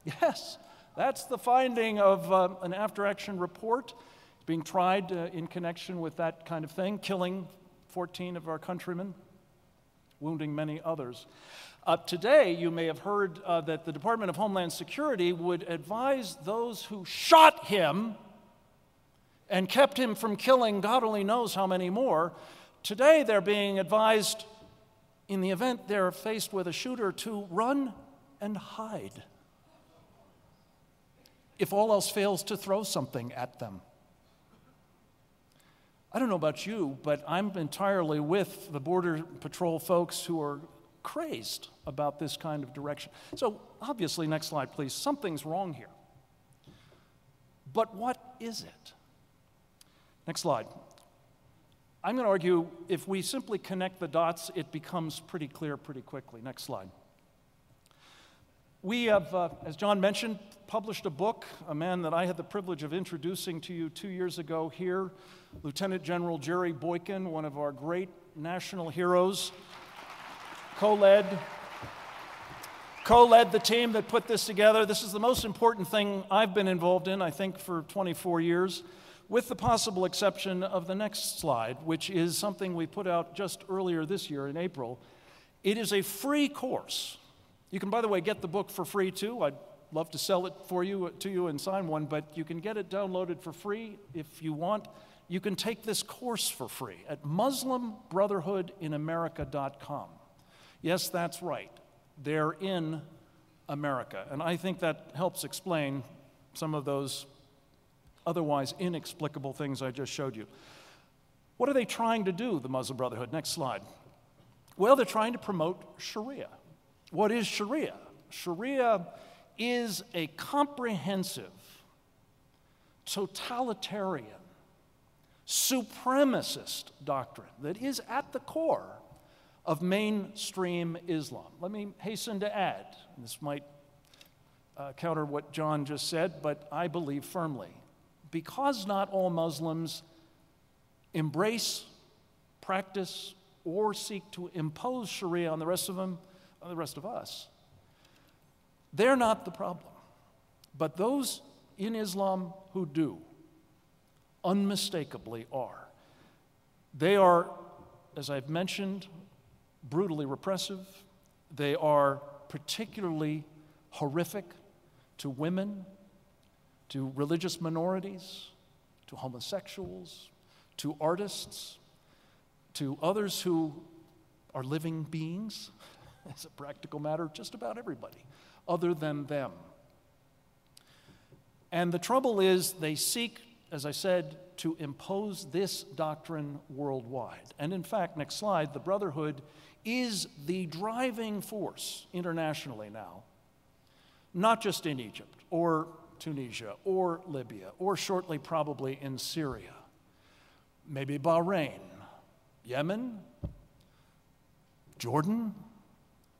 Yes, that's the finding of an after-action report being tried in connection with that kind of thing, killing 14 of our countrymen, wounding many others. Today, you may have heard that the Department of Homeland Security would advise those who shot him and kept him from killing God only knows how many more. Today, they're being advised, in the event they're faced with a shooter, to run and hide. If all else fails, to throw something at them. I don't know about you, but I'm entirely with the Border Patrol folks who are crazed about this kind of direction. So obviously, next slide, please, something's wrong here. But what is it? Next slide. I'm going to argue if we simply connect the dots, it becomes pretty clear pretty quickly. Next slide. We have, as John mentioned, published a book, a man that I had the privilege of introducing to you 2 years ago here, Lieutenant General Jerry Boykin, one of our great national heroes, co-led the team that put this together. This is the most important thing I've been involved in, I think, for 24 years, with the possible exception of the next slide, which is something we put out just earlier this year in April. It is a free course. You can, by the way, get the book for free, too. I'd love to sell it to you and sign one, but you can get it downloaded for free if you want. You can take this course for free at MuslimBrotherhoodInAmerica.com. Yes, that's right. They're in America. And I think that helps explain some of those otherwise inexplicable things I just showed you. What are they trying to do, the Muslim Brotherhood? Next slide. Well, they're trying to promote Sharia. What is Sharia? Sharia is a comprehensive, totalitarian, supremacist doctrine that is at the core of mainstream Islam. Let me hasten to add, this might counter what John just said, but I believe firmly, because not all Muslims embrace, practice, or seek to impose Sharia on the rest of us, they're not the problem. But those in Islam who do, unmistakably are. They are, as I've mentioned, brutally repressive. They are particularly horrific to women, to religious minorities, to homosexuals, to artists, to others who are living beings, as a practical matter, just about everybody, other than them. And the trouble is, they seek, as I said, to impose this doctrine worldwide. And in fact, next slide, the Brotherhood is the driving force internationally now, not just in Egypt or Tunisia or Libya or shortly probably in Syria, maybe Bahrain, Yemen, Jordan,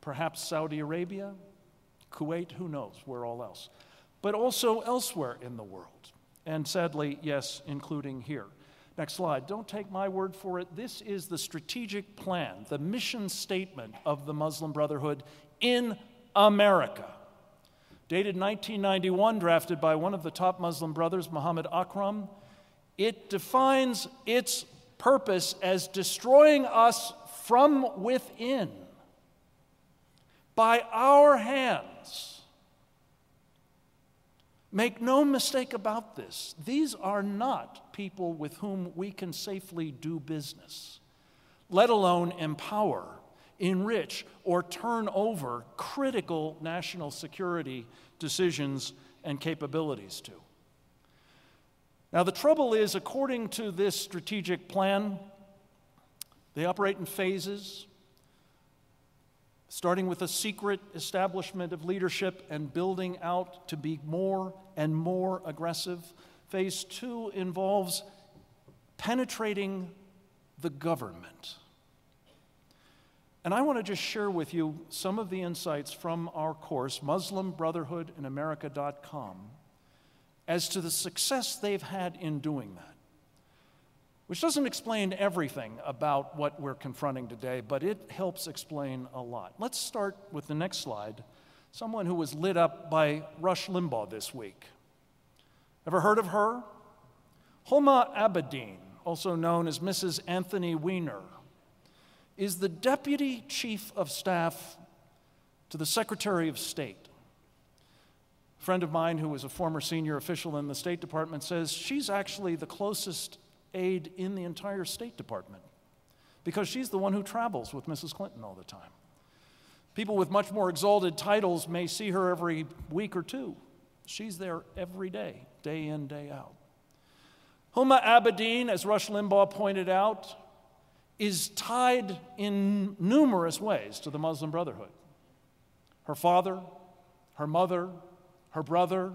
perhaps Saudi Arabia, Kuwait, who knows, where all else, but also elsewhere in the world. And sadly, yes, including here. Next slide. Don't take my word for it. This is the strategic plan, the mission statement of the Muslim Brotherhood in America. Dated 1991, drafted by one of the top Muslim brothers, Muhammad Akram. It defines its purpose as destroying us from within by our hands. Make no mistake about this. These are not people with whom we can safely do business, let alone empower, enrich, or turn over critical national security decisions and capabilities to. Now, the trouble is, according to this strategic plan, they operate in phases, starting with a secret establishment of leadership and building out to be more and more aggressive. Phase 2 involves penetrating the government. And I want to just share with you some of the insights from our course, MuslimBrotherhoodInAmerica.com, as to the success they've had in doing that. Which doesn't explain everything about what we're confronting today, but it helps explain a lot. Let's start with the next slide, someone who was lit up by Rush Limbaugh this week. Ever heard of her? Homa Abedin, also known as Mrs. Anthony Weiner, is the Deputy Chief of Staff to the Secretary of State. A friend of mine who was a former senior official in the State Department says she's actually the closest aide in the entire State Department because she's the one who travels with Mrs. Clinton all the time. People with much more exalted titles may see her every week or two. She's there every day, day in, day out. Homa Abedin, as Rush Limbaugh pointed out, is tied in numerous ways to the Muslim Brotherhood. Her father, her mother, her brother,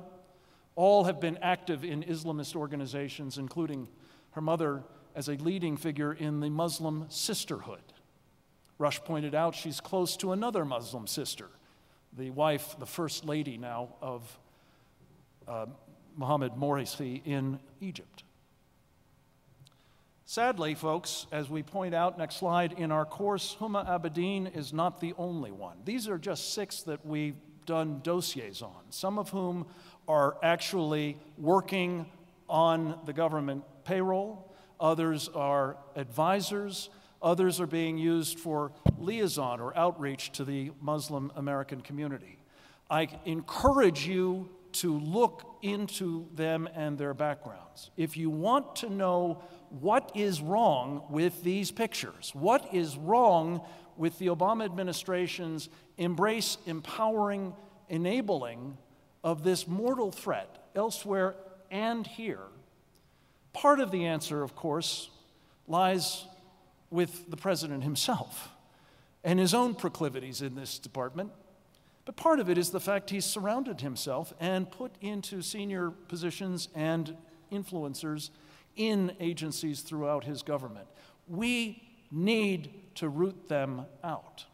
all have been active in Islamist organizations, including her mother as a leading figure in the Muslim Sisterhood. Rush pointed out she's close to another Muslim sister, the wife, the first lady now of Mohammed Morsi in Egypt. Sadly, folks, as we point out, next slide, in our course, Homa Abedin is not the only one. These are just 6 that we've done dossiers on, some of whom are actually working on the government payroll, others are advisors, others are being used for liaison or outreach to the Muslim American community. I encourage you to look into them and their backgrounds. If you want to know what is wrong with these pictures, what is wrong with the Obama administration's embrace, empowering, enabling of this mortal threat elsewhere and here, part of the answer, of course, lies with the president himself and his own proclivities in this department. But part of it is the fact he's surrounded himself and put into senior positions and influencers in agencies throughout his government. We need to root them out.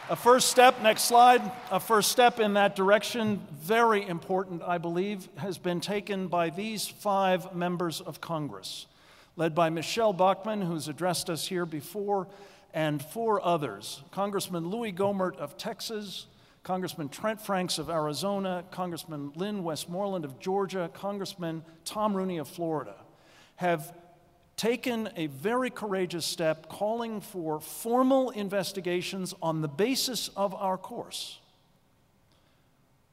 A first step, next slide, a first step in that direction, very important, I believe, has been taken by these 5 members of Congress, led by Michelle Bachmann, who's addressed us here before, and 4 others. Congressman Louis Gohmert of Texas, Congressman Trent Franks of Arizona, Congressman Lynn Westmoreland of Georgia, Congressman Tom Rooney of Florida, have taken a very courageous step calling for formal investigations on the basis of our course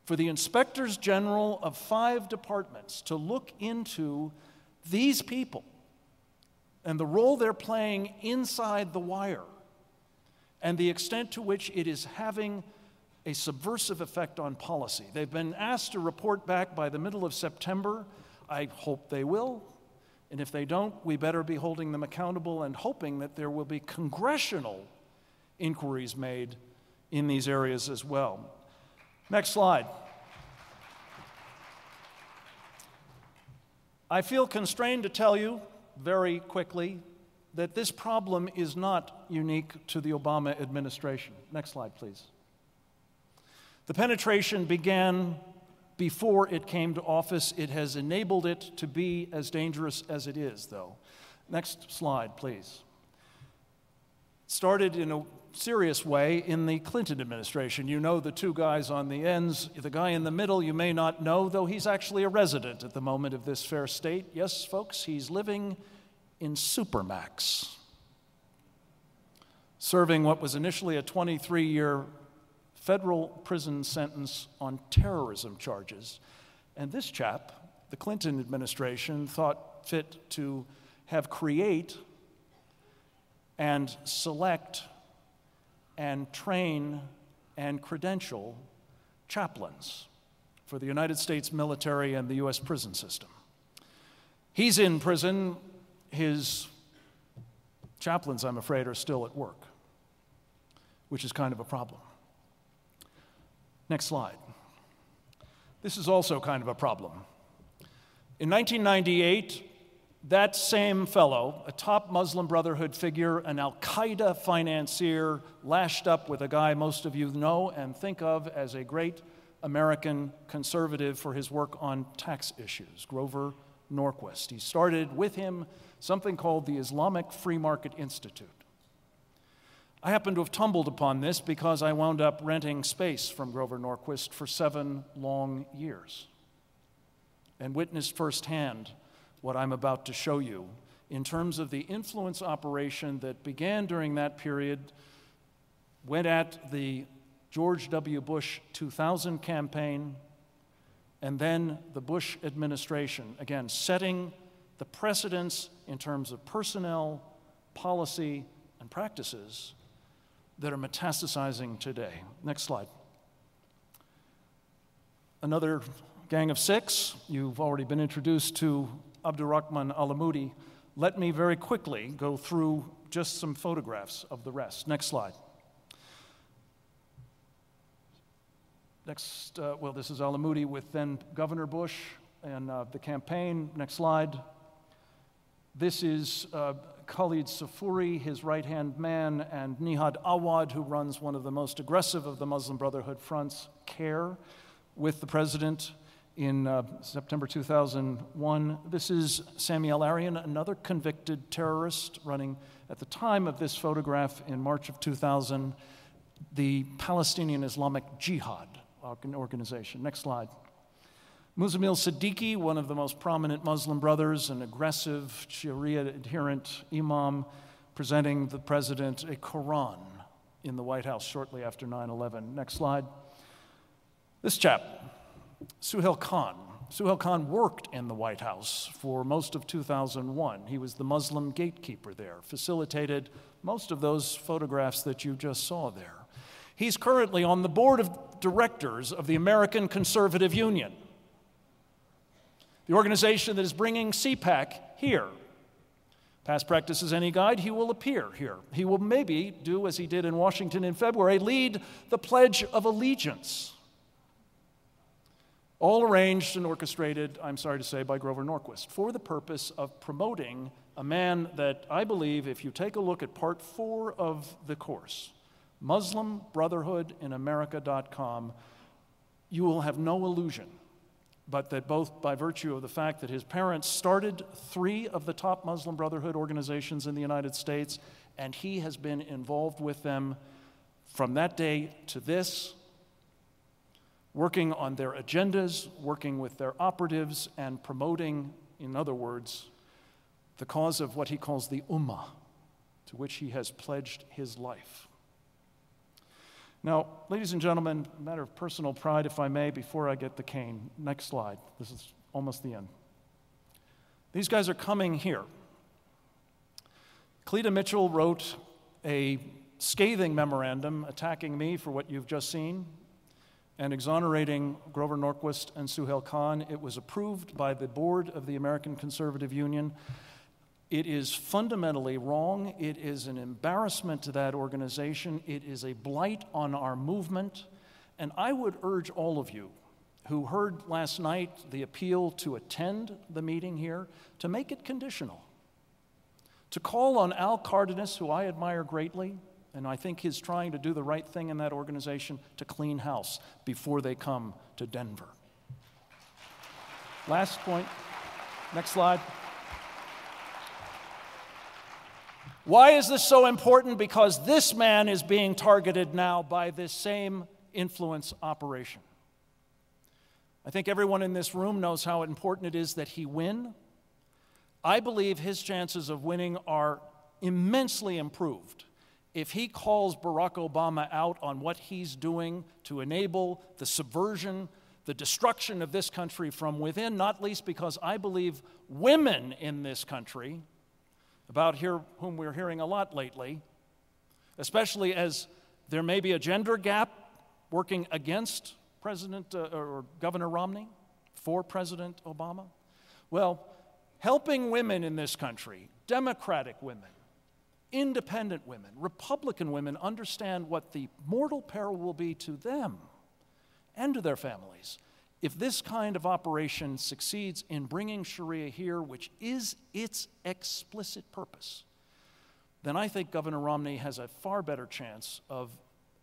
for the inspectors general of 5 departments to look into these people and the role they're playing inside the wire and the extent to which it is having a subversive effect on policy. They've been asked to report back by the middle of September. I hope they will. And if they don't, we better be holding them accountable and hoping that there will be congressional inquiries made in these areas as well. Next slide. I feel constrained to tell you very quickly that this problem is not unique to the Obama administration. Next slide, please. The penetration began before it came to office. It has enabled it to be as dangerous as it is, though. Next slide, please. It started in a serious way in the Clinton administration. You know the 2 guys on the ends. The guy in the middle you may not know, though he's actually a resident at the moment of this fair state. Yes, folks, he's living in Supermax, serving what was initially a 23-year federal prison sentence on terrorism charges. And this chap, the Clinton administration, thought fit to have create and select and train and credential chaplains for the United States military and the U.S. prison system. He's in prison. His chaplains, I'm afraid, are still at work, which is kind of a problem. Next slide. This is also kind of a problem. In 1998, that same fellow, a top Muslim Brotherhood figure, an Al-Qaeda financier, lashed up with a guy most of you know and think of as a great American conservative for his work on tax issues, Grover Norquist. He started with him something called the Islamic Free Market Institute. I happen to have tumbled upon this because I wound up renting space from Grover Norquist for 7 long years and witnessed firsthand what I'm about to show you in terms of the influence operation that began during that period, went at the George W. Bush 2000 campaign, and then the Bush administration, again, setting the precedents in terms of personnel, policy, and practices that are metastasizing today. Next slide. Another gang of 6. You've already been introduced to Abdurrahman Alamoudi. Let me very quickly go through just some photographs of the rest. Next slide. Next, this is Alamoudi with then Governor Bush and the campaign. Next slide. This is Khalid Safuri, his right-hand man, and Nihad Awad, who runs one of the most aggressive of the Muslim Brotherhood fronts, CARE, with the president in September 2001. This is Sami al-Arian, another convicted terrorist, running at the time of this photograph in March of 2000, the Palestinian Islamic Jihad organization. Next slide. Muzamil Siddiqui, one of the most prominent Muslim brothers, an aggressive Sharia-adherent imam, presenting the president a Quran in the White House shortly after 9/11. Next slide. This chap, Suhail Khan. Suhail Khan worked in the White House for most of 2001. He was the Muslim gatekeeper there, facilitated most of those photographs that you just saw there. He's currently on the board of directors of the American Conservative Union, the organization that is bringing CPAC here. Past practice is any guide, he will appear here. He will maybe do as he did in Washington in February, lead the Pledge of Allegiance. All arranged and orchestrated, I'm sorry to say, by Grover Norquist for the purpose of promoting a man that I believe, if you take a look at part 4 of the course, MuslimBrotherhoodinAmerica.com, you will have no illusion but that both by virtue of the fact that his parents started 3 of the top Muslim Brotherhood organizations in the United States, and he has been involved with them from that day to this, working on their agendas, working with their operatives, and promoting, in other words, the cause of what he calls the Ummah, to which he has pledged his life. Now, ladies and gentlemen, a matter of personal pride, if I may, before I get the cane. Next slide. This is almost the end. These guys are coming here. Cleta Mitchell wrote a scathing memorandum attacking me for what you've just seen and exonerating Grover Norquist and Suhail Khan. It was approved by the board of the American Conservative Union. It is fundamentally wrong. It is an embarrassment to that organization. It is a blight on our movement. And I would urge all of you who heard last night the appeal to attend the meeting here to make it conditional, to call on Al Cardenas, who I admire greatly, and I think he's trying to do the right thing in that organization, to clean house before they come to Denver. Last point. Next slide. Why is this so important? Because this man is being targeted now by this same influence operation. I think everyone in this room knows how important it is that he win. I believe his chances of winning are immensely improved if he calls Barack Obama out on what he's doing to enable the subversion, the destruction of this country from within, not least because I believe women in this country, about whom we're hearing a lot lately, especially as there may be a gender gap working against President or Governor Romney for President Obama. Well, helping women in this country, Democratic women, independent women, Republican women, understand what the mortal peril will be to them and to their families if this kind of operation succeeds in bringing Sharia here, which is its explicit purpose, then I think Governor Romney has a far better chance of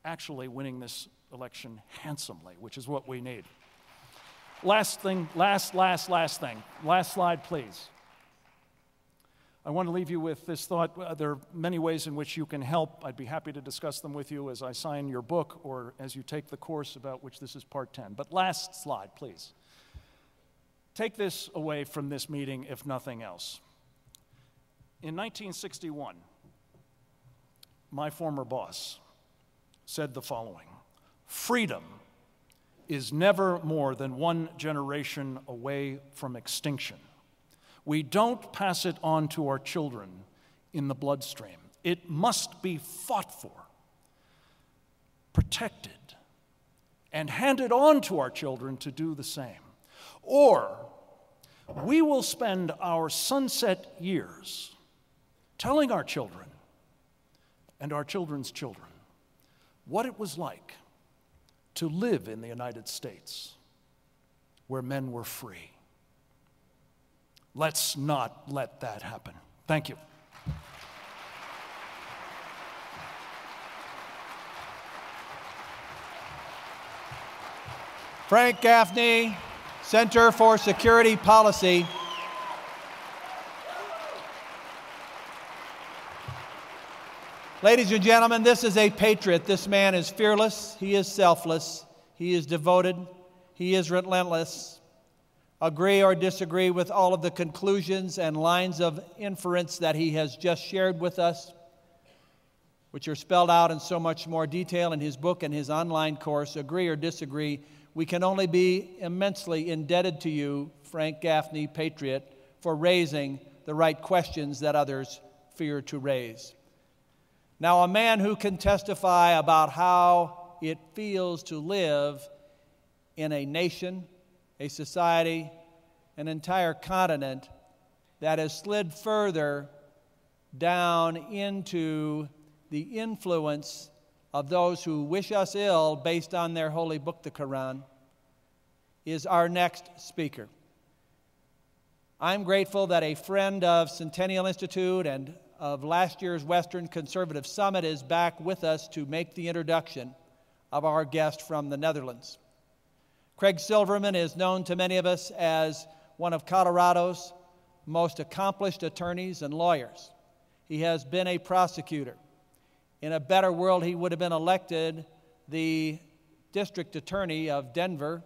actually winning this election handsomely, which is what we need. Last thing. Last slide, please. I want to leave you with this thought. There are many ways in which you can help. I'd be happy to discuss them with you as I sign your book or as you take the course about which this is part 10. But last slide, please. Take this away from this meeting, if nothing else. In 1961, my former boss said the following: freedom is never more than one generation away from extinction. We don't pass it on to our children in the bloodstream. It must be fought for, protected, and handed on to our children to do the same. Or we will spend our sunset years telling our children and our children's children what it was like to live in the United States where men were free. Let's not let that happen. Thank you. Frank Gaffney, Center for Security Policy. Ladies and gentlemen, this is a patriot. This man is fearless. He is selfless. He is devoted. He is relentless. Agree or disagree with all of the conclusions and lines of inference that he has just shared with us, which are spelled out in so much more detail in his book and his online course. Agree or disagree, we can only be immensely indebted to you, Frank Gaffney, patriot, for raising the right questions that others fear to raise. Now, a man who can testify about how it feels to live in a nation, a society, an entire continent that has slid further down into the influence of those who wish us ill based on their holy book, the Quran, is our next speaker. I'm grateful that a friend of Centennial Institute and of last year's Western Conservative Summit is back with us to make the introduction of our guest from the Netherlands. Craig Silverman is known to many of us as one of Colorado's most accomplished attorneys and lawyers. He has been a prosecutor. In a better world, he would have been elected the district attorney of Denver,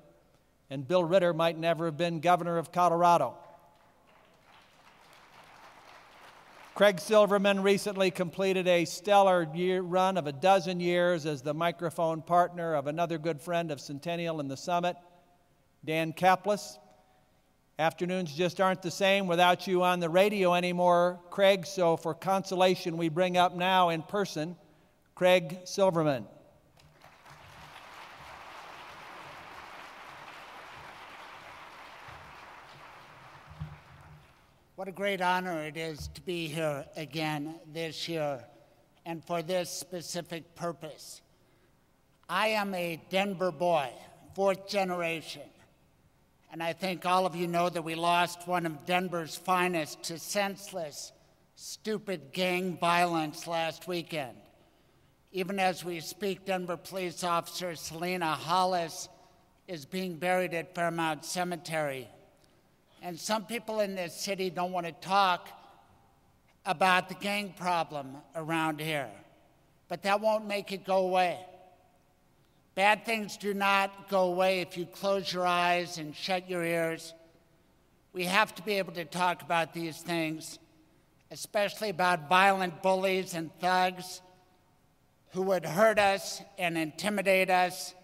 and Bill Ritter might never have been governor of Colorado. Craig Silverman recently completed a stellar run of 12 years as the microphone partner of another good friend of Centennial and the Summit, Dan Kaplis. Afternoons just aren't the same without you on the radio anymore, Craig, so for consolation we bring up now in person Craig Silverman. What a great honor it is to be here again this year, and for this specific purpose. I am a Denver boy, 4th generation, and I think all of you know that we lost one of Denver's finest to senseless, stupid gang violence last weekend. Even as we speak, Denver police officer Selena Hollis is being buried at Fairmount Cemetery. And some people in this city don't want to talk about the gang problem around here, but that won't make it go away. Bad things do not go away if you close your eyes and shut your ears. We have to be able to talk about these things, especially about violent bullies and thugs who would hurt us and intimidate us.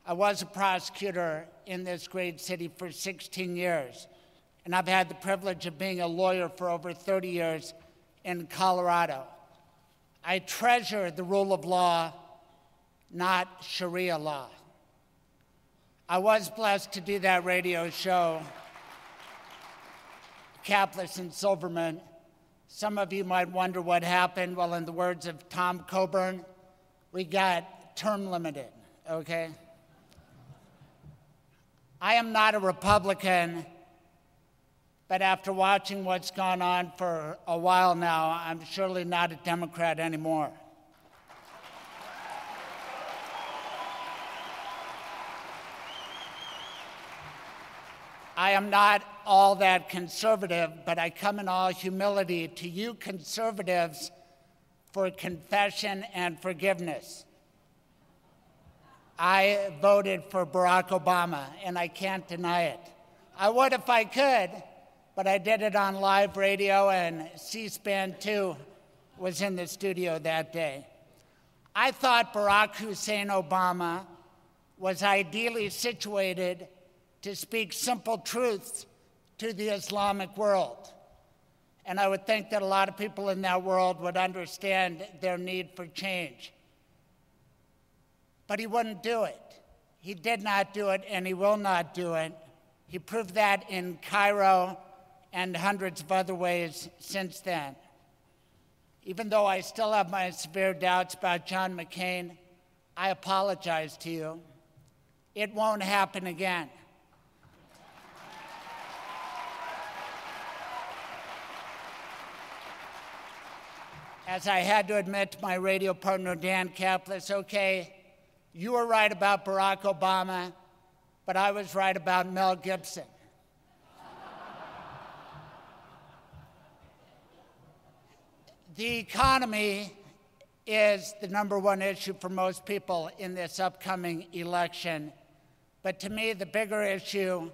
I was a prosecutor in this great city for 16 years, and I've had the privilege of being a lawyer for over 30 years in Colorado. I treasure the rule of law, not Sharia law. I was blessed to do that radio show, Kaplis and Silverman. Some of you might wonder what happened. Well, in the words of Tom Coburn, we got term limited, okay? I am not a Republican, but after watching what's gone on for a while now, I'm surely not a Democrat anymore. I am not all that conservative, but I come in all humility to you conservatives for confession and forgiveness. I voted for Barack Obama, and I can't deny it. I would if I could, but I did it on live radio, and C-SPAN 2 was in the studio that day. I thought Barack Hussein Obama was ideally situated to speak simple truths to the Islamic world. And I would think that a lot of people in that world would understand their need for change. But he wouldn't do it. He did not do it, and he will not do it. He proved that in Cairo and hundreds of other ways since then. Even though I still have my severe doubts about John McCain, I apologize to you. It won't happen again. As I had to admit to my radio partner, Dan Kaplis, okay, you were right about Barack Obama, but I was right about Mel Gibson. The economy is the number one issue for most people in this upcoming election. But to me, the bigger issue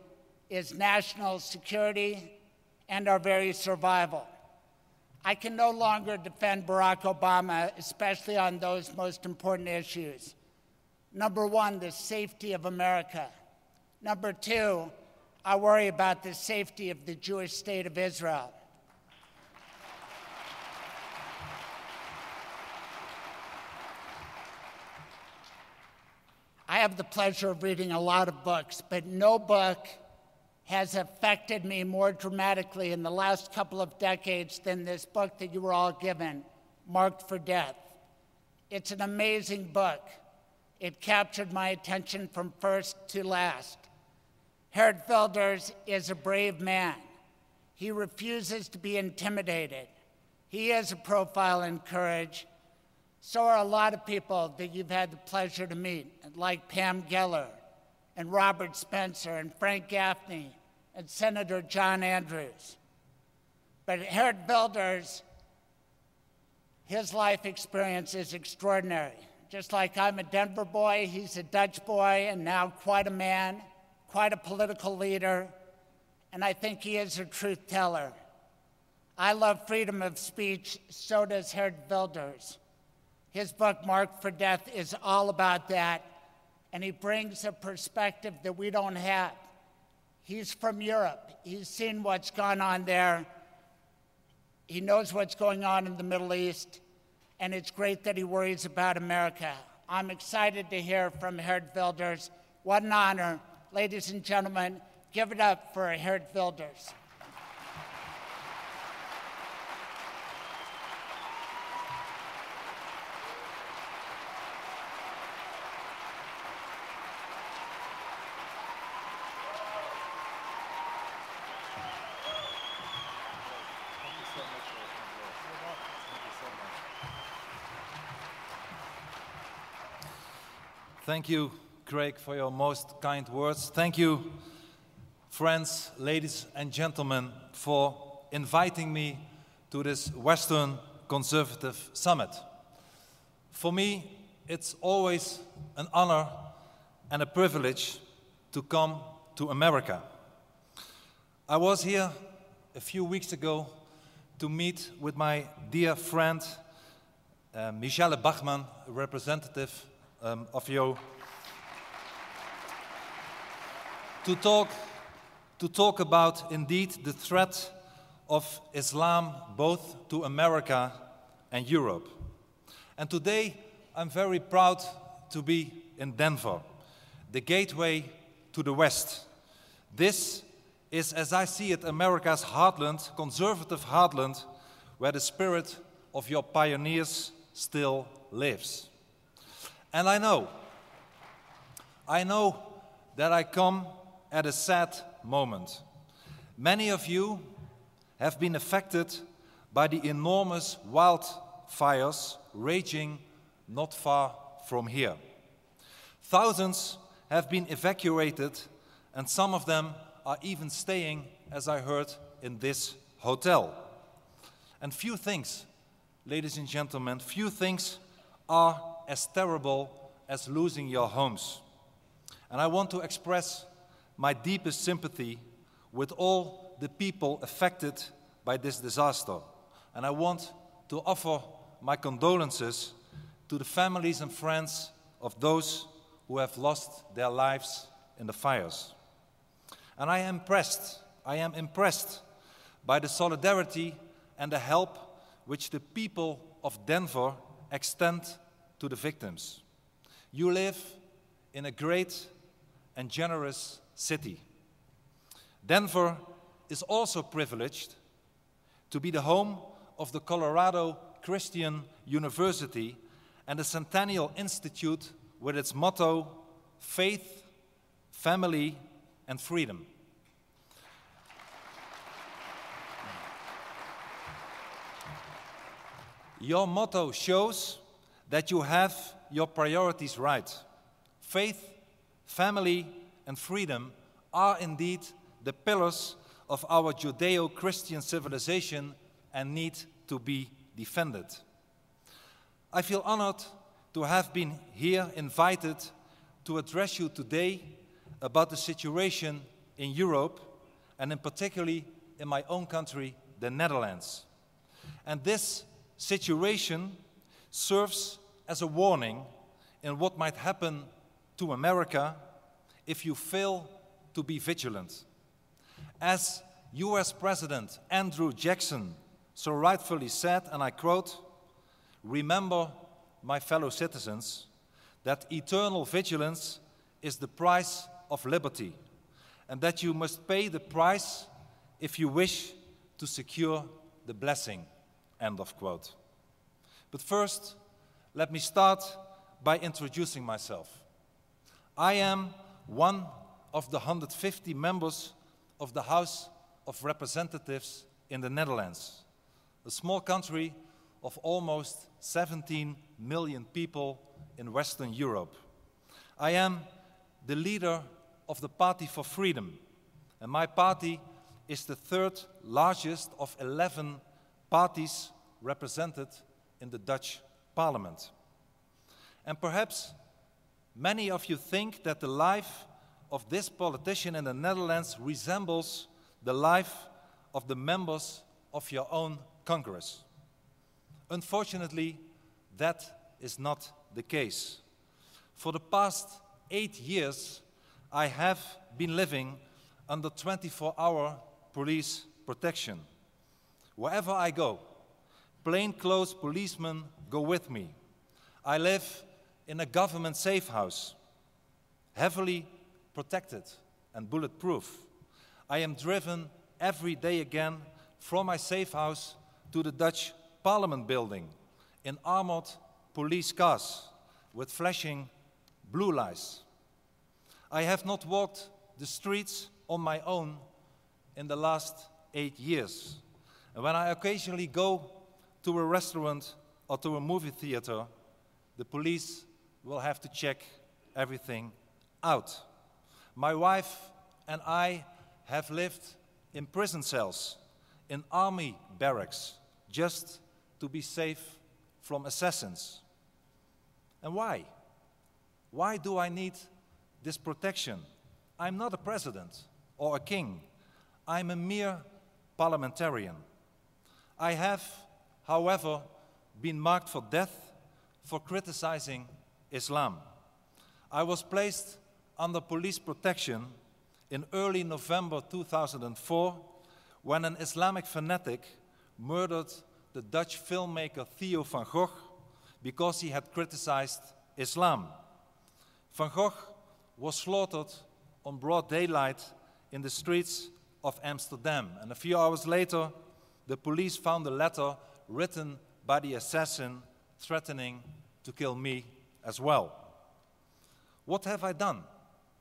is national security and our very survival. I can no longer defend Barack Obama, especially on those most important issues. Number one, the safety of America. Number two, I worry about the safety of the Jewish state of Israel. I have the pleasure of reading a lot of books, but no book has affected me more dramatically in the last couple of decades than this book that you were all given, Marked for Death. It's an amazing book. It captured my attention from first to last. Geert is a brave man. He refuses to be intimidated. He is a profile in courage. So are a lot of people that you've had the pleasure to meet, like Pam Geller and Robert Spencer and Frank Gaffney and Senator John Andrews. But Geert, his life experience is extraordinary. Just like I'm a Denver boy, he's a Dutch boy, and now quite a man, quite a political leader, and I think he is a truth teller. I love freedom of speech, so does Geert Wilders. His book, Marked for Death, is all about that, and he brings a perspective that we don't have. He's from Europe. He's seen what's gone on there. He knows what's going on in the Middle East, and it's great that he worries about America. I'm excited to hear from Geert Wilders. What an honor. Ladies and gentlemen, give it up for Geert Wilders. Thank you, Craig, for your most kind words. Thank you, friends, ladies and gentlemen, for inviting me to this Western Conservative Summit. For me, it's always an honor and a privilege to come to America. I was here a few weeks ago to meet with my dear friend, Michelle Bachmann, a representative of you, to talk about indeed the threat of Islam both to America and Europe. And today I'm very proud to be in Denver, the gateway to the West. This is, as I see it, America's heartland, conservative heartland, where the spirit of your pioneers still lives. And I know that I come at a sad moment. Many of you have been affected by the enormous wildfires raging not far from here. Thousands have been evacuated, and some of them are even staying, as I heard, in this hotel. And few things, ladies and gentlemen, few things are as terrible as losing your homes. And I want to express my deepest sympathy with all the people affected by this disaster. And I want to offer my condolences to the families and friends of those who have lost their lives in the fires. And I am impressed by the solidarity and the help which the people of Denver extend to the victims. You live in a great and generous city. Denver is also privileged to be the home of the Colorado Christian University and the Centennial Institute with its motto, Faith, Family, and Freedom. Your motto shows that you have your priorities right. Faith, family, and freedom are indeed the pillars of our Judeo-Christian civilization and need to be defended. I feel honored to have been here invited to address you today about the situation in Europe and in particularly in my own country, the Netherlands. And this situation serves as a warning in what might happen to America if you fail to be vigilant. As US President Andrew Jackson so rightfully said, and I quote, "Remember, my fellow citizens, that eternal vigilance is the price of liberty, and that you must pay the price if you wish to secure the blessing," end of quote. But first, let me start by introducing myself. I am one of the 150 members of the House of Representatives in the Netherlands, a small country of almost 17 million people in Western Europe. I am the leader of the Party for Freedom, and my party is the third largest of 11 parties represented in the Dutch Parliament. And perhaps many of you think that the life of this politician in the Netherlands resembles the life of the members of your own Congress. Unfortunately, that is not the case. For the past 8 years, I have been living under 24-hour police protection. Wherever I go, plainclothes policemen go with me. I live in a government safe house, heavily protected and bulletproof. I am driven every day again from my safe house to the Dutch Parliament building in armored police cars with flashing blue lights. I have not walked the streets on my own in the last 8 years. And when I occasionally go to a restaurant or to a movie theater, the police will have to check everything out. My wife and I have lived in prison cells, in army barracks, just to be safe from assassins. And why? Why do I need this protection? I'm not a president or a king. I'm a mere parliamentarian. I have, however, been marked for death for criticizing Islam. I was placed under police protection in early November 2004 when an Islamic fanatic murdered the Dutch filmmaker Theo van Gogh because he had criticized Islam. Van Gogh was slaughtered on broad daylight in the streets of Amsterdam. And a few hours later, the police found a letter written by the assassin threatening to kill me as well. What have I done,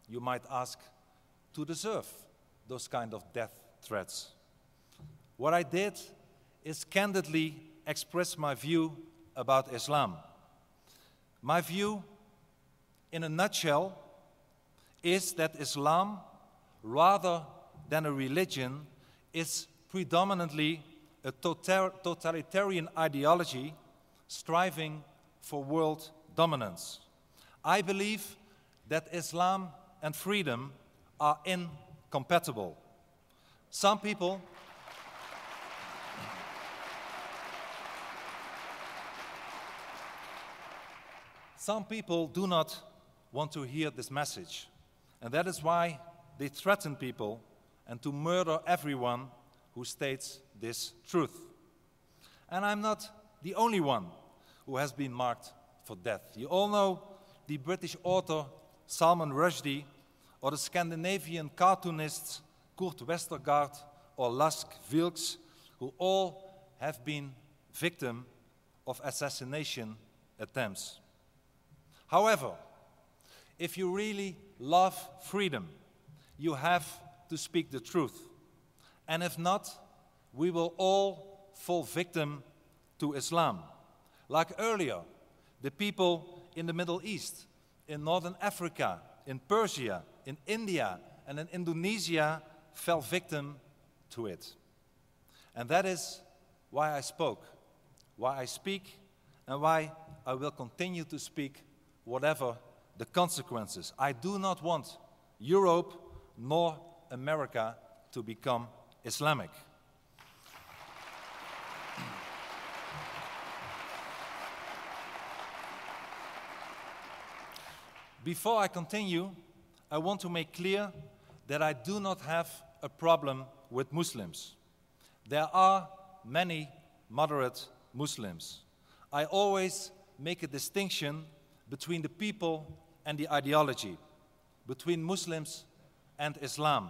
you might ask, to deserve those kind of death threats? What I did is candidly express my view about Islam. My view, in a nutshell, is that Islam, rather than a religion is predominantly a totalitarian ideology striving for world dominance. I believe that Islam and freedom are incompatible. Some people do not want to hear this message, and that is why they threaten people and to murder everyone who states this truth. And I'm not the only one who has been marked for death. You all know the British author Salman Rushdie, or the Scandinavian cartoonists Kurt Westergaard or Lask Vilks, who all have been victims of assassination attempts. However, if you really love freedom, you have to speak the truth. And if not, we will all fall victim to Islam. Like earlier, the people in the Middle East, in Northern Africa, in Persia, in India, and in Indonesia fell victim to it. And that is why I spoke, why I speak, and why I will continue to speak, whatever the consequences. I do not want Europe nor America to become Islamic. Before I continue, I want to make clear that I do not have a problem with Muslims. There are many moderate Muslims. I always make a distinction between the people and the ideology, between Muslims and Islam.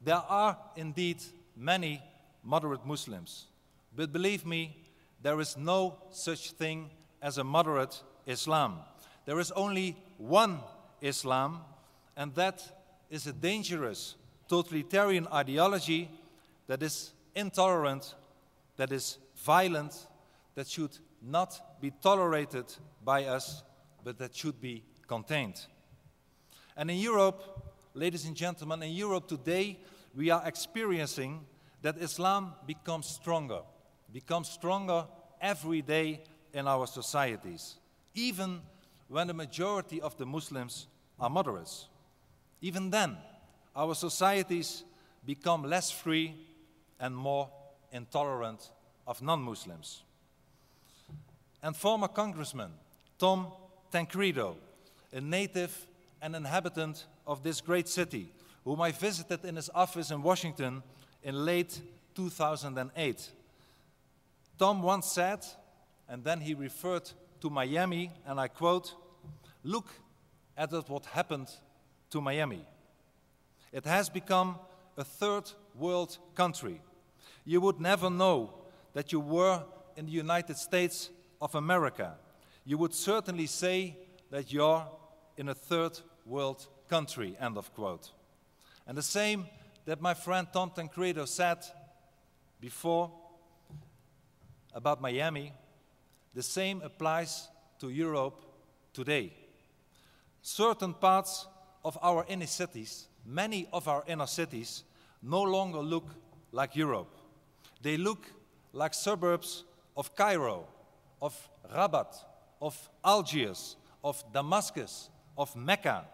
There are indeed many moderate Muslims, but believe me, there is no such thing as a moderate Islam. There is only one Islam, and that is a dangerous totalitarian ideology that is intolerant, that is violent, that should not be tolerated by us, but that should be contained. And in Europe, ladies and gentlemen, in Europe today, we are experiencing that Islam becomes stronger every day in our societies, even when the majority of the Muslims are moderates. Even then, our societies become less free and more intolerant of non-Muslims. And former Congressman Tom Tancredo, a native and inhabitant of this great city, whom I visited in his office in Washington in late 2008. Tom once said, and then he referred to Miami, and I quote, "Look at what happened to Miami. It has become a third world country. You would never know that you were in the United States of America. You would certainly say that you're in a third world country," end of quote. And the same that my friend Tom Tancredo said before about Miami, the same applies to Europe today. Certain parts of our inner cities, many of our inner cities, no longer look like Europe. They look like suburbs of Cairo, of Rabat, of Algiers, of Damascus, of Mecca.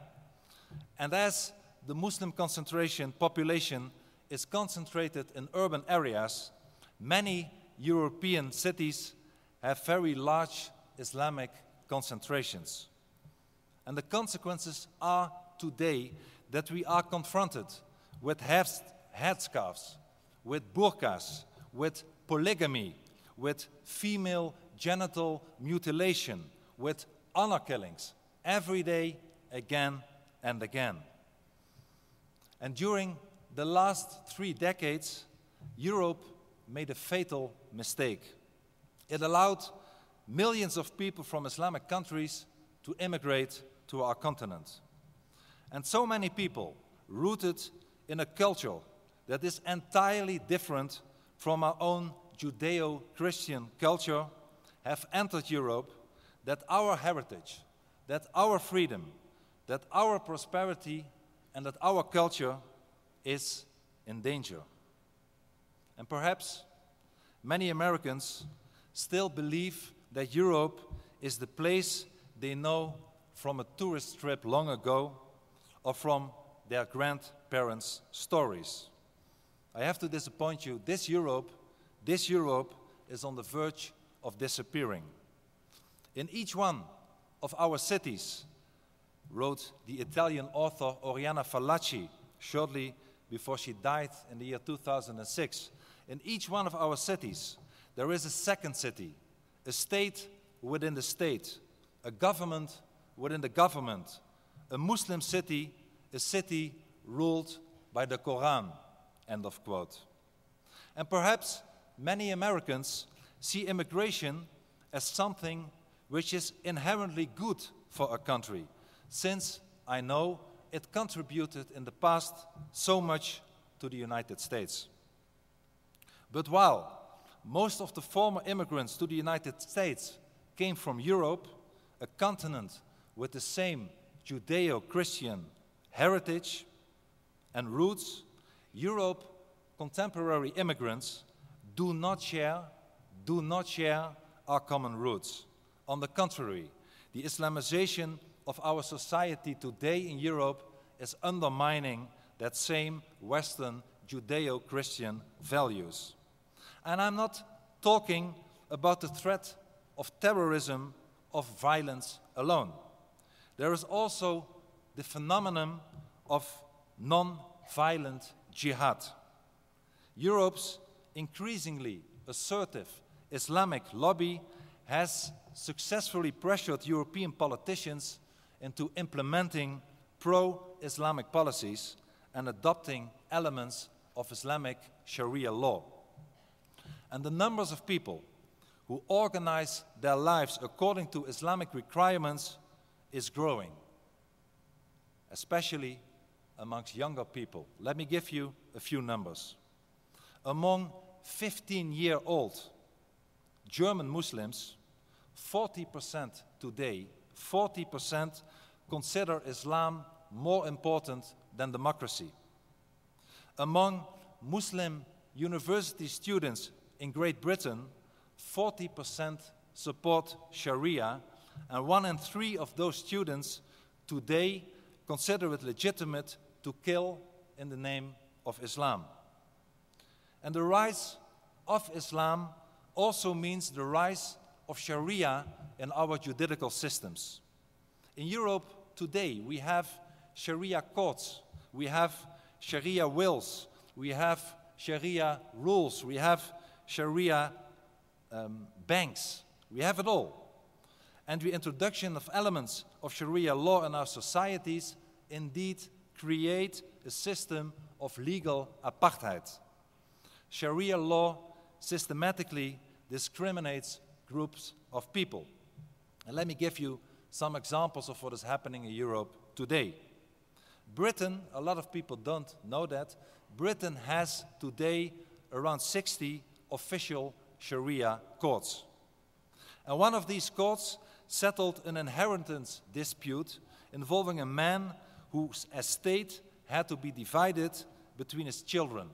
And as the Muslim population is concentrated in urban areas, many European cities have very large Islamic concentrations. And the consequences are today that we are confronted with headscarves, with burqas, with polygamy, with female genital mutilation, with honor killings, every day, again and again. And during the last 3 decades, Europe made a fatal mistake. It allowed millions of people from Islamic countries to immigrate to our continent. And so many people, rooted in a culture that is entirely different from our own Judeo-Christian culture, have entered Europe, that our heritage, that our freedom, that our prosperity, and that our culture is in danger. And perhaps many Americans still believe that Europe is the place they know from a tourist trip long ago or from their grandparents' stories. I have to disappoint you. This Europe is on the verge of disappearing. In each one of our cities, wrote the Italian author Oriana Fallaci shortly before she died in the year 2006. In each one of our cities, there is a second city, a state within the state, a government within the government, a Muslim city, a city ruled by the Quran, end of quote. And perhaps many Americans see immigration as something which is inherently good for a country, since I know it contributed in the past so much to the United States. But while most of the former immigrants to the United States came from Europe, a continent with the same Judeo-Christian heritage and roots, Europe contemporary immigrants do not share our common roots. On the contrary, the Islamization of our society today in Europe is undermining that same Western Judeo-Christian values. And I'm not talking about the threat of terrorism, of violence alone. There is also the phenomenon of non-violent jihad. Europe's increasingly assertive Islamic lobby has successfully pressured European politicians into implementing pro-Islamic policies and adopting elements of Islamic Sharia law. And the numbers of people who organize their lives according to Islamic requirements is growing, especially amongst younger people. Let me give you a few numbers. Among 15-year-old German Muslims, 40% today, 40% consider Islam more important than democracy. Among Muslim university students in Great Britain, 40% support Sharia, and 1 in 3 of those students today consider it legitimate to kill in the name of Islam. And the rise of Islam also means the rise of Sharia in our juridical systems. In Europe today, we have Sharia courts, we have Sharia wills, we have Sharia rules, we have Sharia banks, we have it all. And the introduction of elements of Sharia law in our societies indeed create a system of legal apartheid. Sharia law systematically discriminates groups of people. And let me give you some examples of what is happening in Europe today. Britain, a lot of people don't know that, Britain has today around 60 official Sharia courts. And one of these courts settled an inheritance dispute involving a man whose estate had to be divided between his children.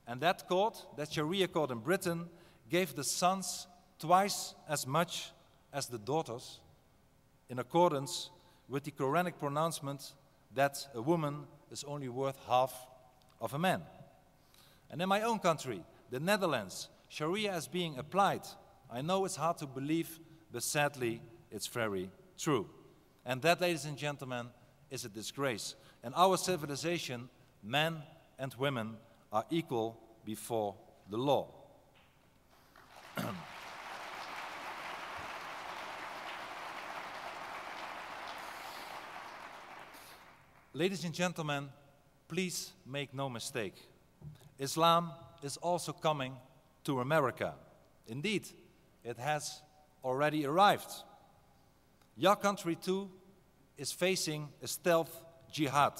And that court, that Sharia court in Britain, gave the sons twice as much as the daughters, in accordance with the Quranic pronouncement that a woman is only worth half of a man. And in my own country, the Netherlands, Sharia is being applied. I know it's hard to believe, but sadly, it's very true. And that, ladies and gentlemen, is a disgrace. In our civilization, men and women are equal before the law. Ladies and gentlemen, please make no mistake. Islam is also coming to America. Indeed, it has already arrived. Your country too is facing a stealth jihad,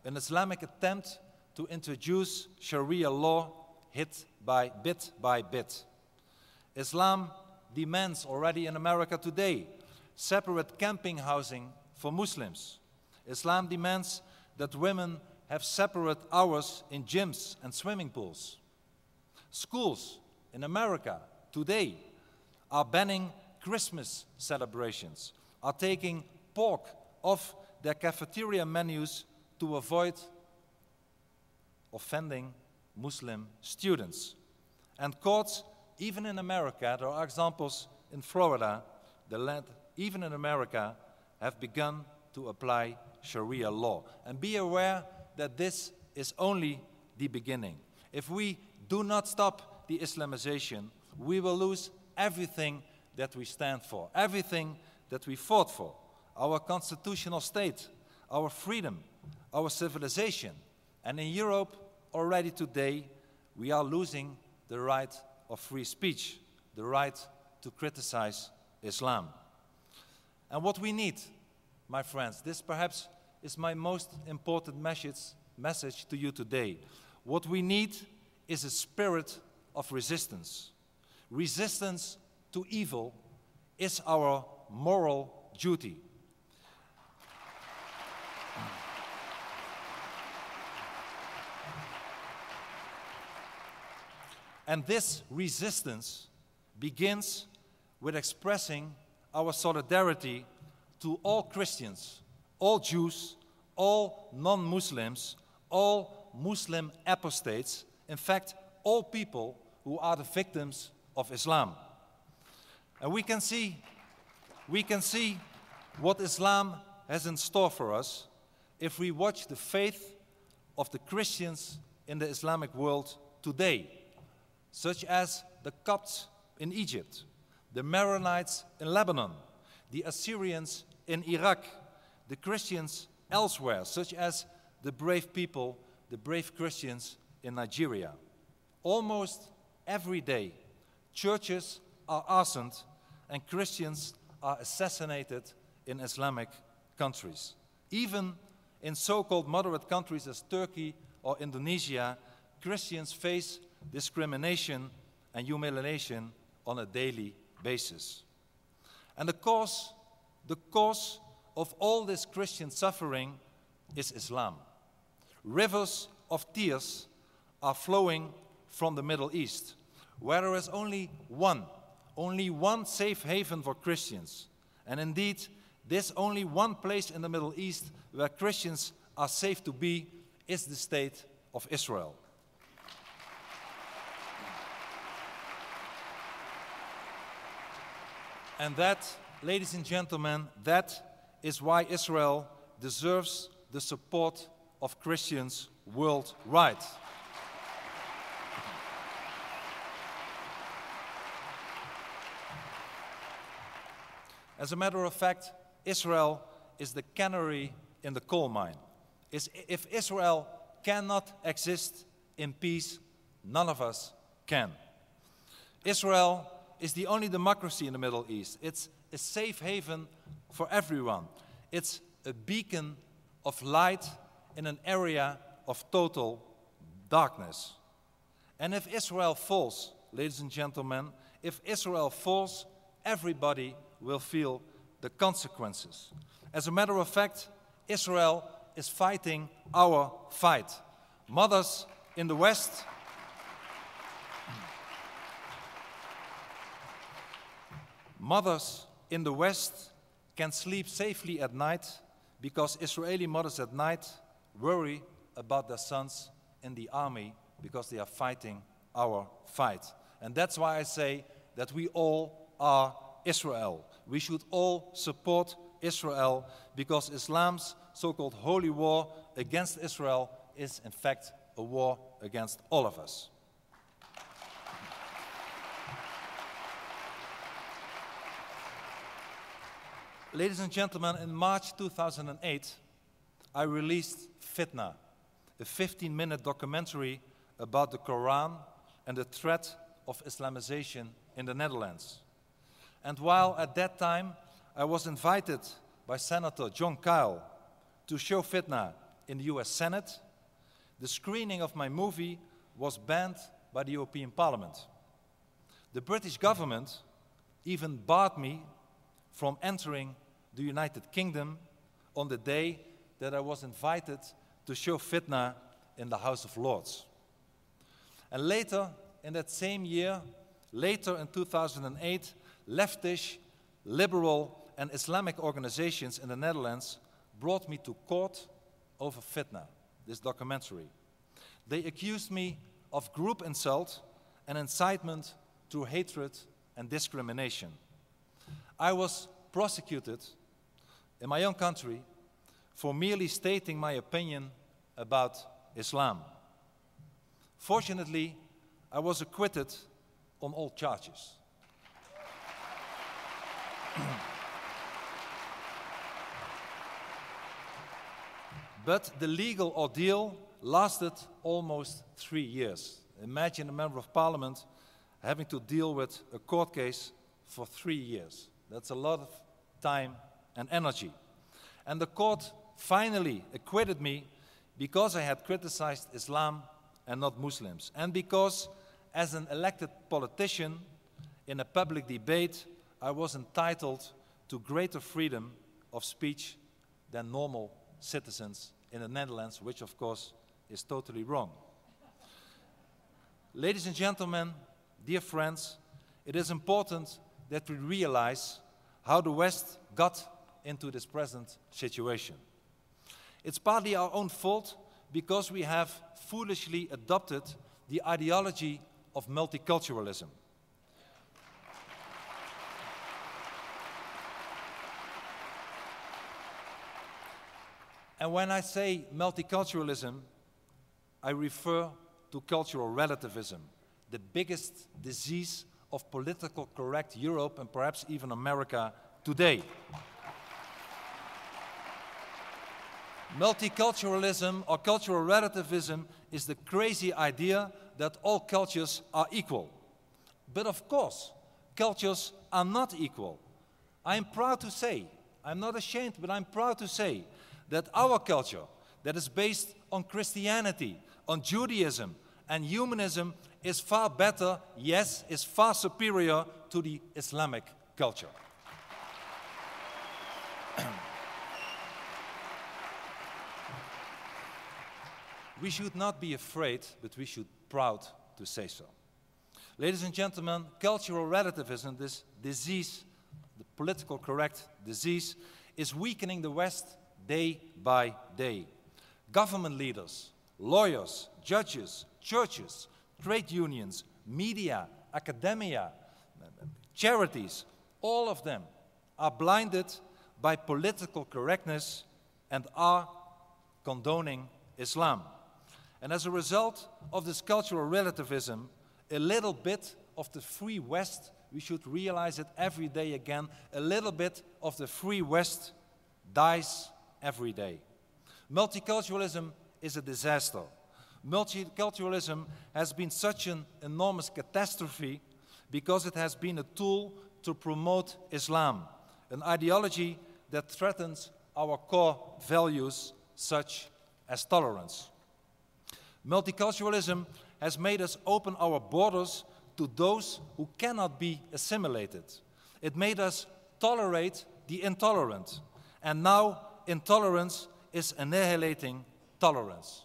an Islamic attempt to introduce Sharia law bit by bit. Islam demands already in America today separate camping housing for Muslims. Islam demands that women have separate hours in gyms and swimming pools. Schools in America today are banning Christmas celebrations, are taking pork off their cafeteria menus to avoid offending Muslim students. And courts, even in America, there are examples in Florida, even in America, have begun to apply Sharia law. And be aware that this is only the beginning. If we do not stop the Islamization, we will lose everything that we stand for, everything that we fought for, our constitutional state, our freedom, our civilization. And in Europe, already today, we are losing the right of free speech, the right to criticize Islam. And what we need, my friends, this perhaps is my most important message to you today. What we need is a spirit of resistance. Resistance to evil is our moral duty. And this resistance begins with expressing our solidarity to all Christians, all Jews, all non-Muslims, all Muslim apostates, in fact, all people who are the victims of Islam. And we can see what Islam has in store for us if we watch the faith of the Christians in the Islamic world today, such as the Copts in Egypt, the Maronites in Lebanon, the Assyrians in Iraq, the Christians elsewhere, such as the brave people, the brave Christians in Nigeria. Almost every day, churches are arsoned and Christians are assassinated in Islamic countries. Even in so-called moderate countries as Turkey or Indonesia, Christians face discrimination and humiliation on a daily basis. And the cause of all this Christian suffering is Islam. Rivers of tears are flowing from the Middle East, where there is only one safe haven for Christians. And indeed, this only one place in the Middle East where Christians are safe to be is the state of Israel. And that, ladies and gentlemen, that is why Israel deserves the support of Christians worldwide. As a matter of fact, Israel is the canary in the coal mine. If Israel cannot exist in peace, none of us can. Israel is the only democracy in the Middle East. It's a safe haven for everyone. It's a beacon of light in an area of total darkness. And if Israel falls, ladies and gentlemen, if Israel falls, everybody will feel the consequences. As a matter of fact, Israel is fighting our fight. Mothers in the West can sleep safely at night because Israeli mothers at night worry about their sons in the army because they are fighting our fight. And that's why I say that we all are Israel. We should all support Israel because Islam's so-called holy war against Israel is in fact a war against all of us. Ladies and gentlemen, in March 2008, I released Fitna, a 15-minute documentary about the Quran and the threat of Islamization in the Netherlands. And while at that time I was invited by Senator John Kyle to show Fitna in the US Senate, the screening of my movie was banned by the European Parliament. The British government even barred me from entering the United Kingdom on the day that I was invited to show fitna in the House of Lords. And later, in that same year, later in 2008, leftish, liberal, and Islamic organizations in the Netherlands brought me to court over Fitna, this documentary. They accused me of group insult and incitement to hatred and discrimination. I was prosecuted in my own country for merely stating my opinion about Islam. Fortunately, I was acquitted on all charges. But the legal ordeal lasted almost 3 years. Imagine a member of parliament having to deal with a court case for 3 years. That's a lot of time and energy. And the court finally acquitted me because I had criticized Islam and not Muslims. And because, as an elected politician in a public debate, I was entitled to greater freedom of speech than normal citizens in the Netherlands, which of course is totally wrong. Ladies and gentlemen, dear friends, it is important that we realize how the West got into this present situation. It's partly our own fault because we have foolishly adopted the ideology of multiculturalism. And when I say multiculturalism, I refer to cultural relativism, the biggest disease of political correct Europe and perhaps even America today. Multiculturalism or cultural relativism is the crazy idea that all cultures are equal. But of course, cultures are not equal. I'm proud to say, I'm not ashamed, but I'm proud to say that our culture, that is based on Christianity, on Judaism and humanism, is far better, yes, is far superior to the Islamic culture. We should not be afraid, but we should be proud to say so. Ladies and gentlemen, cultural relativism, this disease, the political correct disease, is weakening the West day by day. Government leaders, lawyers, judges, churches, trade unions, media, academia, charities, all of them are blinded by political correctness and are condoning Islam. And as a result of this cultural relativism, a little bit of the free West, we should realize it every day again, a little bit of the free West dies every day. Multiculturalism is a disaster. Multiculturalism has been such an enormous catastrophe because it has been a tool to promote Islam, an ideology that threatens our core values such as tolerance. Multiculturalism has made us open our borders to those who cannot be assimilated. It made us tolerate the intolerant. And now intolerance is annihilating tolerance.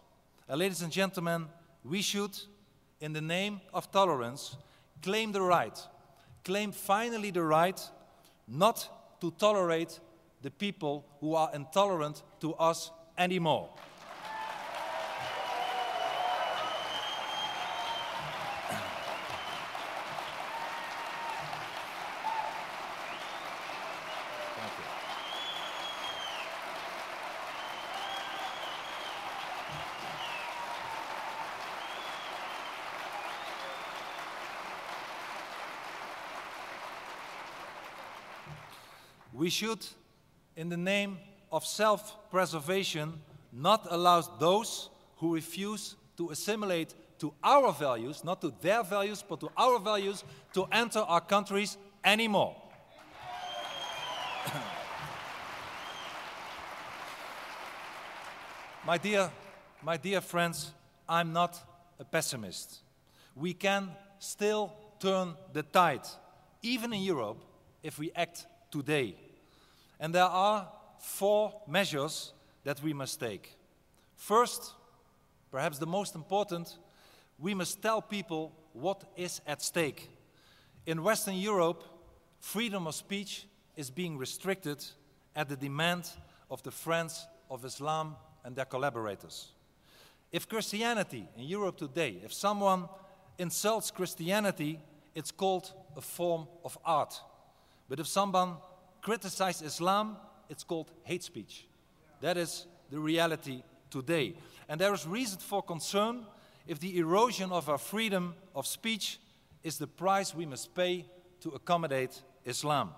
Ladies and gentlemen, we should, in the name of tolerance, claim finally the right not to tolerate the people who are intolerant to us anymore. We should, in the name of self-preservation, not allow those who refuse to assimilate to our values, not to their values, but to our values, to enter our countries anymore. My dear friends, I'm not a pessimist. We can still turn the tide, even in Europe, if we act today. And there are 4 measures that we must take. First, perhaps the most important, we must tell people what is at stake. In Western Europe, freedom of speech is being restricted at the demand of the friends of Islam and their collaborators. If Christianity in Europe today, if someone insults Christianity, it's called a form of art. But if someone criticizes Islam, it's called hate speech. That is the reality today. And there is reason for concern if the erosion of our freedom of speech is the price we must pay to accommodate Islam.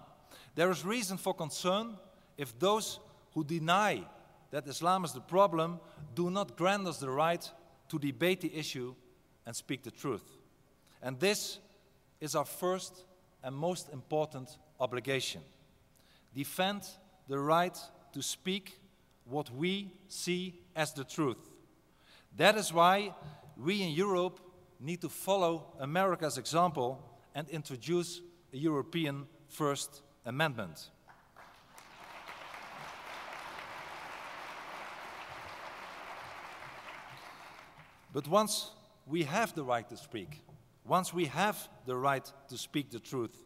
There is reason for concern if those who deny that Islam is the problem do not grant us the right to debate the issue and speak the truth. And this is our first and most important obligation. Defend the right to speak what we see as the truth. That is why we in Europe need to follow America's example and introduce a European First Amendment. But once we have the right to speak, once we have the right to speak the truth,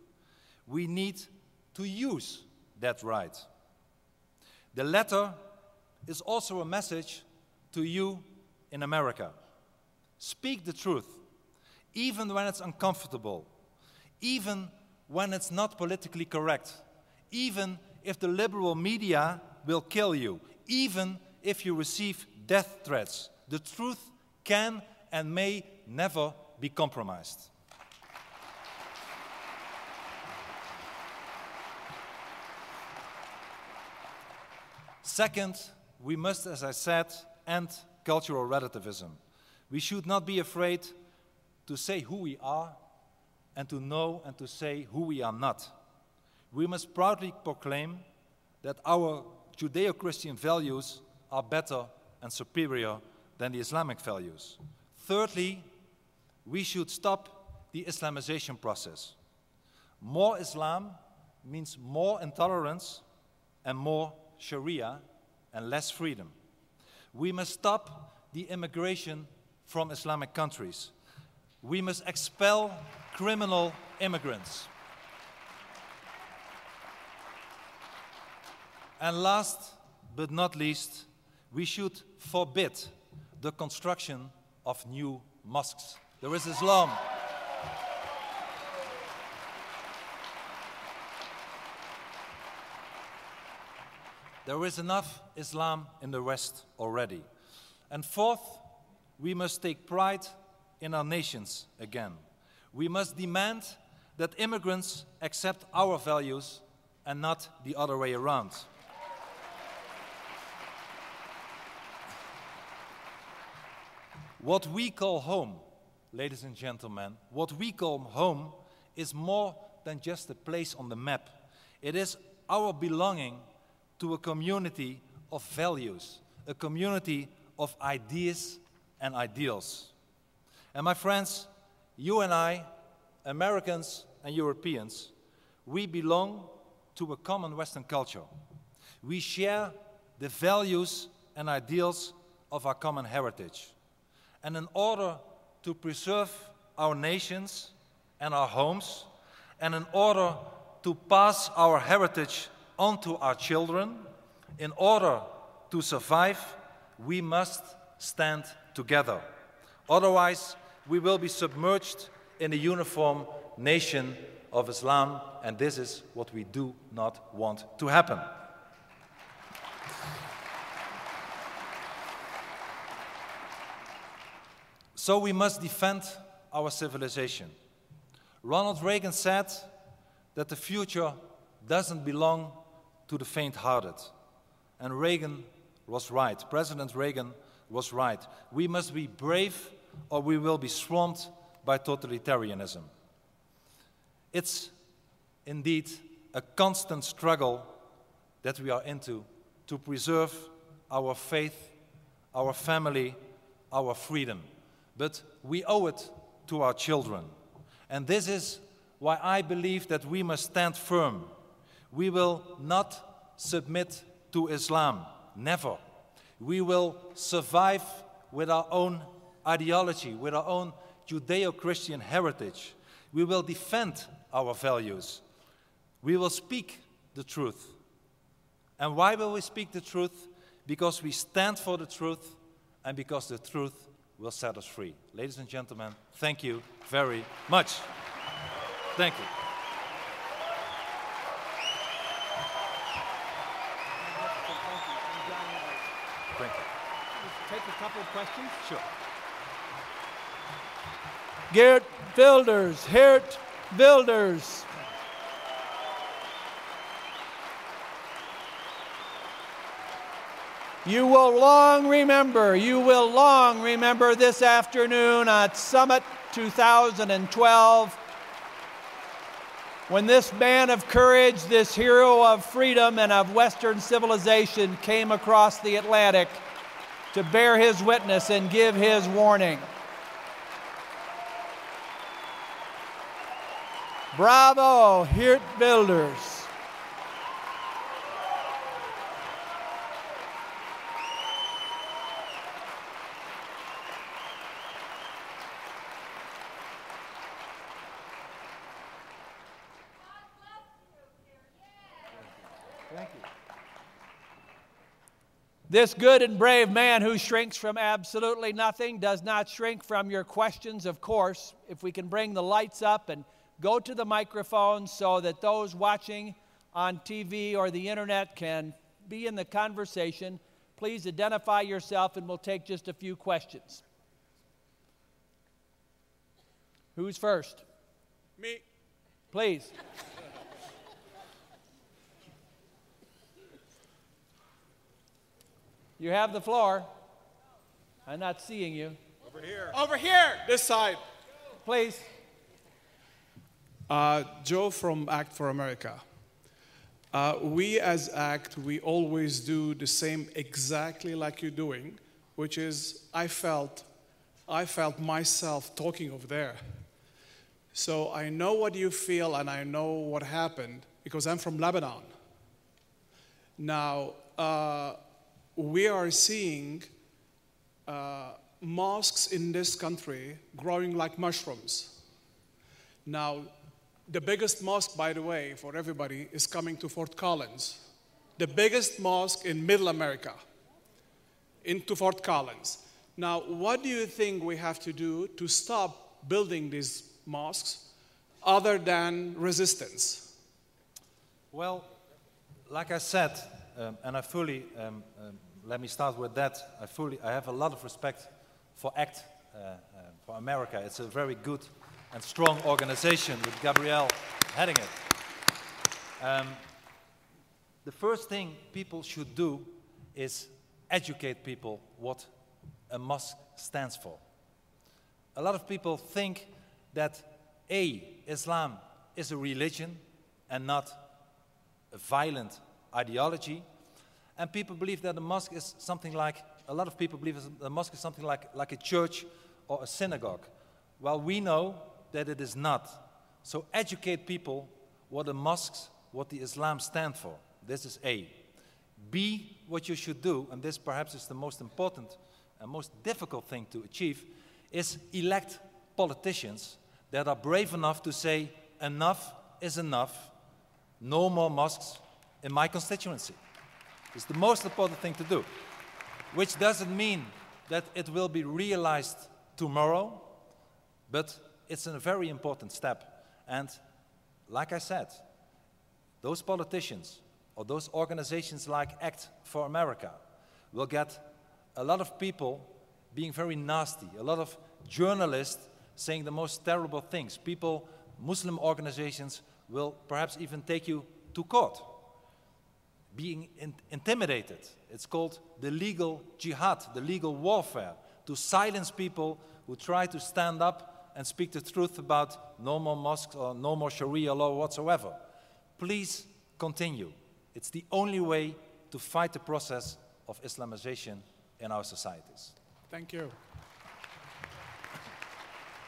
we need to use that right. The letter is also a message to you in America. Speak the truth, even when it's uncomfortable, even when it's not politically correct, even if the liberal media will kill you, even if you receive death threats. The truth can and may never be compromised. Second, we must, as I said, end cultural relativism. We should not be afraid to say who we are and to know and to say who we are not. We must proudly proclaim that our Judeo-Christian values are better and superior than the Islamic values. Thirdly, we should stop the Islamization process. More Islam means more intolerance and more Sharia and less freedom. We must stop the immigration from Islamic countries. We must expel criminal immigrants. And last but not least, we should forbid the construction of new mosques. There is Islam. There is enough Islam in the West already. And fourth, we must take pride in our nations again. We must demand that immigrants accept our values and not the other way around. What we call home, ladies and gentlemen, what we call home is more than just a place on the map. It is our belonging to a community of values, a community of ideas and ideals. And my friends, you and I, Americans and Europeans, we belong to a common Western culture. We share the values and ideals of our common heritage. And in order to preserve our nations and our homes, and in order to pass our heritage on to our children, in order to survive, we must stand together. Otherwise, we will be submerged in a uniform nation of Islam, and this is what we do not want to happen. So we must defend our civilization. Ronald Reagan said that the future doesn't belong to the faint-hearted. And Reagan was right. President Reagan was right. We must be brave or we will be swamped by totalitarianism. It's indeed a constant struggle that we are into to preserve our faith, our family, our freedom. But we owe it to our children. And this is why I believe that we must stand firm. We will not submit to Islam, never. We will survive with our own ideology, with our own Judeo-Christian heritage. We will defend our values. We will speak the truth. And why will we speak the truth? Because we stand for the truth and because the truth will set us free. Ladies and gentlemen, thank you very much. Thank you. Thank you. Take a couple of questions. Sure. Geert Wilders. You will long remember this afternoon at Summit 2012 when this man of courage, this hero of freedom and of Western civilization came across the Atlantic to bear his witness and give his warning. Bravo, Geert Wilders. Thank you. This good and brave man who shrinks from absolutely nothing does not shrink from your questions, of course. If we can bring the lights up and go to the microphone so that those watching on TV or the internet can be in the conversation, please identify yourself and we'll take just a few questions. Who's first? Me. Please. You have the floor. I'm not seeing you. Over here. Over here. This side. Please. Joe from Act for America. We as ACT, we always do the same exactly like you're doing, which is I felt myself talking over there. So I know what you feel and I know what happened because I'm from Lebanon. Now, we are seeing mosques in this country growing like mushrooms. Now, the biggest mosque, by the way, for everybody, is coming to Fort Collins. The biggest mosque in Middle America, into Fort Collins. Now, what do you think we have to do to stop building these mosques other than resistance? Well, like I said, and I fully, let me start with that. I have a lot of respect for ACT for America. It's a very good and strong organization with Gabrielle heading it. The first thing people should do is educate people what a mosque stands for. A lot of people think that Islam is a religion and not a violent ideology. And people believe that a mosque is something like, a lot of people believe that a mosque is something like a church or a synagogue. Well, we know that it is not. So educate people what the mosques, what the Islam stand for. This is A. B, what you should do, and this perhaps is the most important and most difficult thing to achieve, is elect politicians that are brave enough to say, enough is enough, no more mosques in my constituency. It's the most important thing to do, which doesn't mean that it will be realized tomorrow, but it's a very important step. And like I said, those politicians or those organizations like ACT for America will get a lot of people being very nasty, a lot of journalists saying the most terrible things. People, Muslim organizations will perhaps even take you to court, being intimidated. It's called the legal jihad, the legal warfare, to silence people who try to stand up and speak the truth about no more mosques or no more Sharia law whatsoever. Please continue. It's the only way to fight the process of Islamization in our societies. Thank you.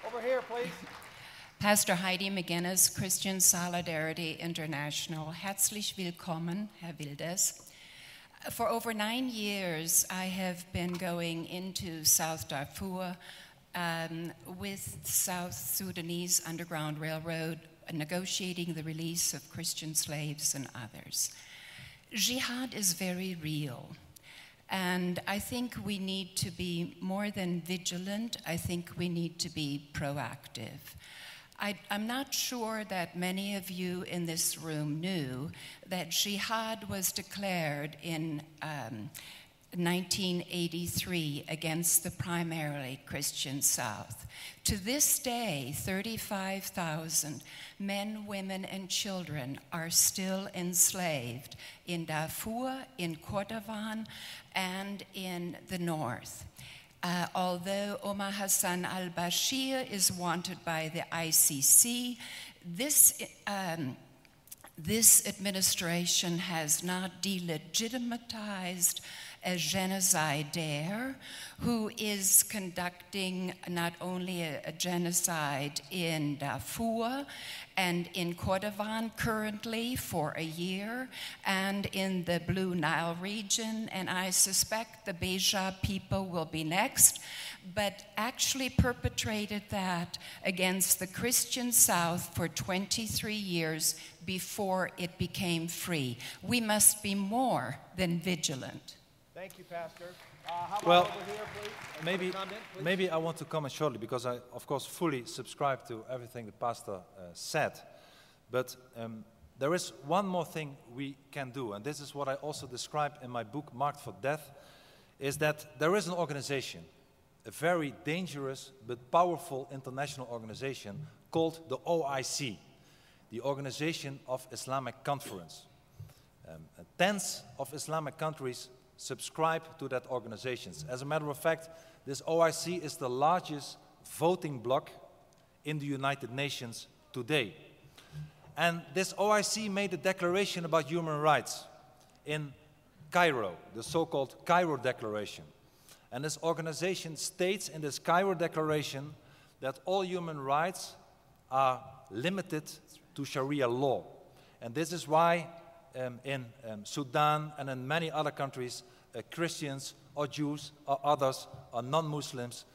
Over here, please. Pastor Heidi McGuinness, Christian Solidarity International. Herzlich willkommen, Herr Wilders. For over 9 years, I have been going into South Darfur with South Sudanese Underground Railroad, negotiating the release of Christian slaves and others. Jihad is very real, and I think we need to be more than vigilant. I think we need to be proactive. I'm not sure that many of you in this room knew that jihad was declared in 1983 against the primarily Christian South. To this day, 35,000 men, women, and children are still enslaved in Darfur, in Kordofan, and in the north. Although Omar Hassan al-Bashir is wanted by the ICC, this administration has not delegitimized a genocidaire who is conducting not only a genocide in Darfur and in Kordofan currently for a year, and in the Blue Nile region, and I suspect the Beja people will be next, but actually perpetrated that against the Christian South for 23 years before it became free. We must be more than vigilant. Thank you, Pastor. How about Well, over here, please? maybe I want to comment shortly, because I, of course, fully subscribe to everything the pastor said. But there is one more thing we can do, and this is what I also described in my book, Marked for Death, is that there is an organization, a very dangerous but powerful international organization called the OIC, the Organization of Islamic Conference. Tens of Islamic countries subscribe to that organization. As a matter of fact, this OIC is the largest voting bloc in the United Nations today. And this OIC made a declaration about human rights in Cairo, the so-called Cairo Declaration. And this organization states in this Cairo Declaration that all human rights are limited to Sharia law. And this is why in Sudan and in many other countries, Christians or Jews or others or non-Muslims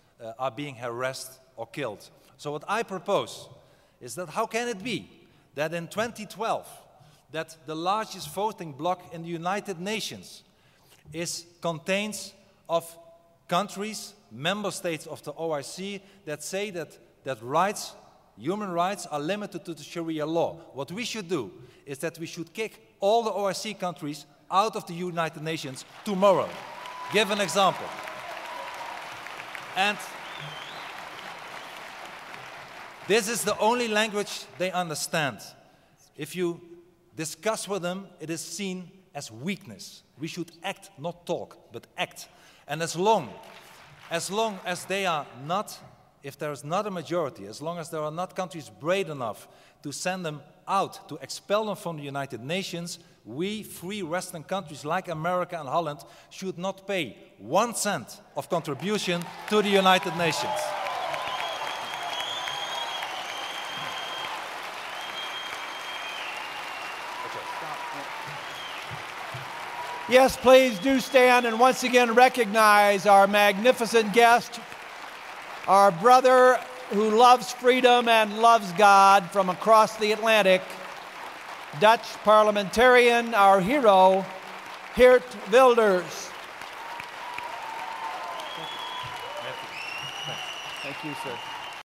are being harassed or killed. So what I propose is that how can it be that in 2012, that the largest voting bloc in the United Nations contains of countries, member states of the OIC, that say that rights, human rights, are limited to the Sharia law. What we should do is that we should kick all the OIC countries out of the United Nations tomorrow. Give an example. And this is the only language they understand. If you discuss with them, it is seen as weakness. We should act, not talk, but act. And as long as they are not, if there is not a majority, as long as there are not countries brave enough to send them out, to expel them from the United Nations, we free Western countries like America and Holland should not pay 1 cent of contribution to the United Nations. Yes, please do stand and once again recognize our magnificent guest, our brother who loves freedom and loves God from across the Atlantic, Dutch parliamentarian, our hero, Geert Wilders. Thank you, sir.